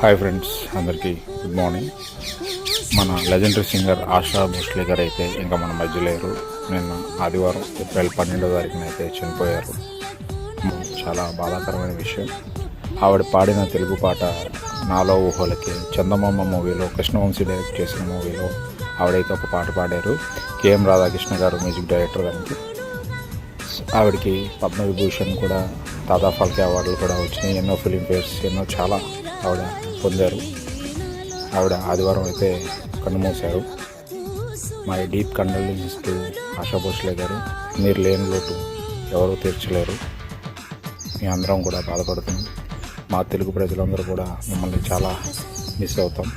Hi friends, అందరికీ good morning. మన legendary singer ASHA Bhosle గారు అయితే ఇంకా మన మధ్య లేరు. నిన్న ఆదివారం ఏప్రిల్ 12వ తారీఖున అయితే చనిపోయారు. చాలా బాధాకరమైన విషయం. ఆవిడ పాడిన తెలుగు పాట నాలో ఊహలకి చందమామ మూవీలో కృష్ణవంశీ డైరెక్ట్ చేసిన మూవీలో ఆవిడైతే ఒక పాట పాడారు. కేఎం రాధాకృష్ణ గారు మ్యూజిక్ డైరెక్టర్ దానికి. ఆవిడకి పద్మవిభూషణ్ కూడా, దాదా ఫాల్కే అవార్డులు కూడా వచ్చినాయి. ఎన్నో ఫిలింఫేర్స్ చాలా ఆవిడ పొందారు. ఆవిడ ఆదివారం అయితే కన్నుమూశారు. My deep condolences to ASHA Bhosle గారు. మీరు లేని లోటు ఎవరూ తీర్చలేరు. మీ అందరం కూడా బాధపడుతున్నాం. మా తెలుగు ప్రజలందరూ కూడా మిమ్మల్ని చాలా మిస్ అవుతాం.